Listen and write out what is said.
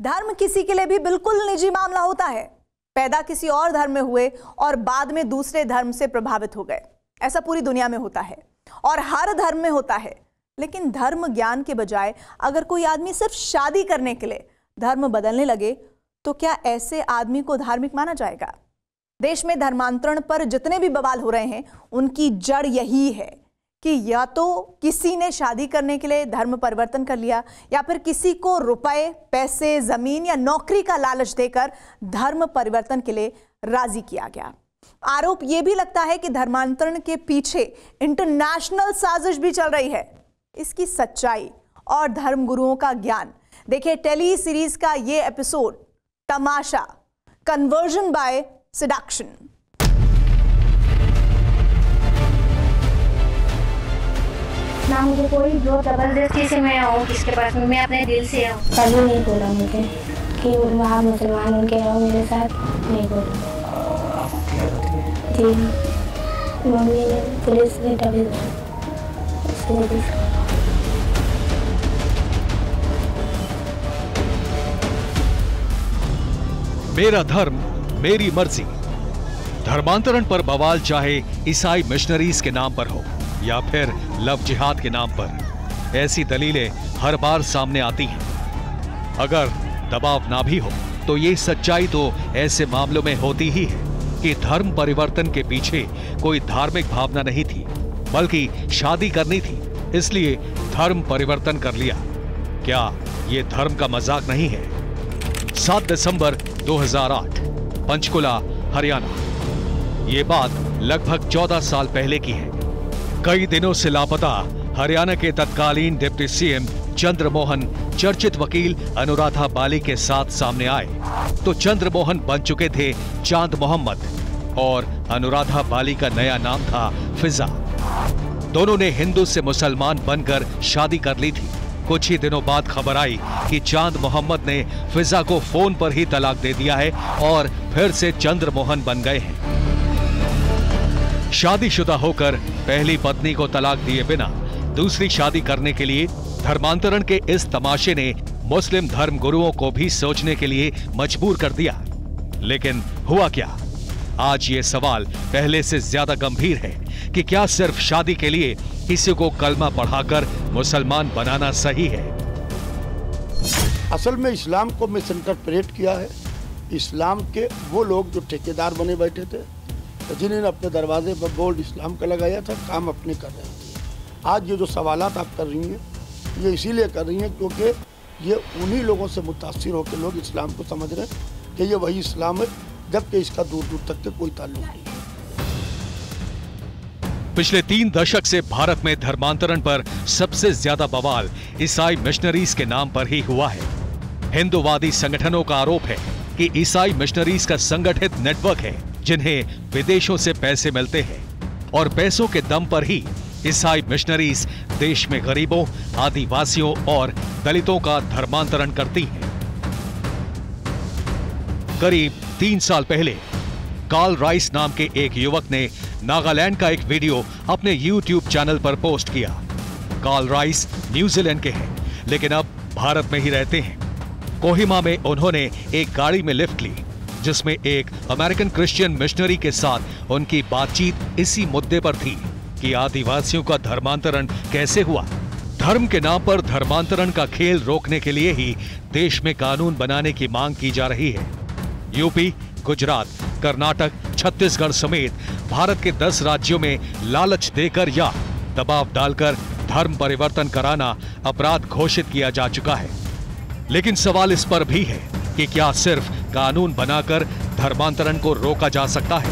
धर्म किसी के लिए भी बिल्कुल निजी मामला होता है। पैदा किसी और धर्म में हुए और बाद में दूसरे धर्म से प्रभावित हो गए, ऐसा पूरी दुनिया में होता है और हर धर्म में होता है। लेकिन धर्म ज्ञान के बजाय अगर कोई आदमी सिर्फ शादी करने के लिए धर्म बदलने लगे तो क्या ऐसे आदमी को धार्मिक माना जाएगा? देश में धर्मांतरण पर जितने भी बवाल हो रहे हैं उनकी जड़ यही है कि या तो किसी ने शादी करने के लिए धर्म परिवर्तन कर लिया या फिर किसी को रुपए, पैसे, जमीन या नौकरी का लालच देकर धर्म परिवर्तन के लिए राजी किया गया। आरोप यह भी लगता है कि धर्मांतरण के पीछे इंटरनेशनल साजिश भी चल रही है। इसकी सच्चाई और धर्मगुरुओं का ज्ञान देखिए टेली सीरीज का ये एपिसोड, तमाशा, कन्वर्जन बाय सेडक्शन। ना मुझे कोई जो जबरदस्ती से मैं आऊँ किसके पास में, मैं अपने दिल से आऊँ। कभी नहीं बोला मुझे कि आप मुसलमान उनके रहो मेरे साथ, नहीं बोला जी। मम्मी ने पुलिस ने तभी मेरा धर्म मेरी मर्जी। धर्मांतरण पर बवाल चाहे ईसाई मिशनरीज के नाम पर हो या फिर लव जिहाद के नाम पर, ऐसी दलीलें हर बार सामने आती हैं। अगर दबाव ना भी हो तो ये सच्चाई तो ऐसे मामलों में होती ही है कि धर्म परिवर्तन के पीछे कोई धार्मिक भावना नहीं थी, बल्कि शादी करनी थी, इसलिए धर्म परिवर्तन कर लिया। क्या ये धर्म का मजाक नहीं है? 7 दिसंबर 2008, पंचकुला, हरियाणा। ये बात लगभग 14 साल पहले की है। कई दिनों से लापता हरियाणा के तत्कालीन डिप्टी सीएम चंद्रमोहन चर्चित वकील अनुराधा बाली के साथ सामने आए तो चंद्रमोहन बन चुके थे चांद मोहम्मद और अनुराधा बाली का नया नाम था फिजा। दोनों ने हिंदू से मुसलमान बनकर शादी कर ली थी। कुछ ही दिनों बाद खबर आई कि चांद मोहम्मद ने फिजा को फोन पर ही तलाक दे दिया है और फिर से चंद्रमोहन बन गए हैं। शादीशुदा होकर पहली पत्नी को तलाक दिए बिना दूसरी शादी करने के लिए धर्मांतरण के इस तमाशे ने मुस्लिम धर्म गुरुओं को भी सोचने के लिए मजबूर कर दिया। लेकिन हुआ क्या? आज ये सवाल पहले से ज्यादा गंभीर है कि क्या सिर्फ शादी के लिए किसी को कलमा पढ़ाकर मुसलमान बनाना सही है? असल में इस्लाम को मिसइंटरप्रेट किया है। इस्लाम के वो लोग जो ठेकेदार बने बैठे थे, जिन्होंने अपने दरवाजे पर बोर्ड इस्लाम का लगाया था, काम अपने कर रहे थे। आज ये जो सवालात आप कर रही हैं, ये इसीलिए कर रही हैं क्योंकि ये उन्हीं लोगों से मुतासिर होकर लोग इस्लाम को समझ रहे हैं कि ये वही इस्लाम है, जबकि इसका दूर दूर तक के कोई ताल्लुक नहीं। पिछले 3 दशक से भारत में धर्मांतरण पर सबसे ज्यादा बवाल ईसाई मिशनरीज के नाम पर ही हुआ है। हिंदूवादी संगठनों का आरोप है कि ईसाई मिशनरीज का संगठित नेटवर्क है जिन्हें विदेशों से पैसे मिलते हैं और पैसों के दम पर ही ईसाई मिशनरीज देश में गरीबों, आदिवासियों और दलितों का धर्मांतरण करती हैं। करीब 3 साल पहले कार्ल राइस नाम के एक युवक ने नागालैंड का एक वीडियो अपने YouTube चैनल पर पोस्ट किया। कार्ल राइस न्यूजीलैंड के हैं, लेकिन अब भारत में ही रहते हैं। कोहिमा में उन्होंने एक गाड़ी में लिफ्ट ली जिसमें एक अमेरिकन क्रिश्चियन मिशनरी के साथ उनकी बातचीत इसी मुद्दे पर थी कि आदिवासियों का धर्मांतरण कैसे हुआ। धर्म के नाम पर धर्मांतरण का खेल रोकने के लिए ही देश में कानून बनाने की मांग की जा रही है। यूपी, गुजरात, कर्नाटक, छत्तीसगढ़ समेत भारत के 10 राज्यों में लालच देकर या दबाव डालकर धर्म परिवर्तन कराना अपराध घोषित किया जा चुका है। लेकिन सवाल इस पर भी है कि क्या सिर्फ कानून बनाकर धर्मांतरण को रोका जा सकता है?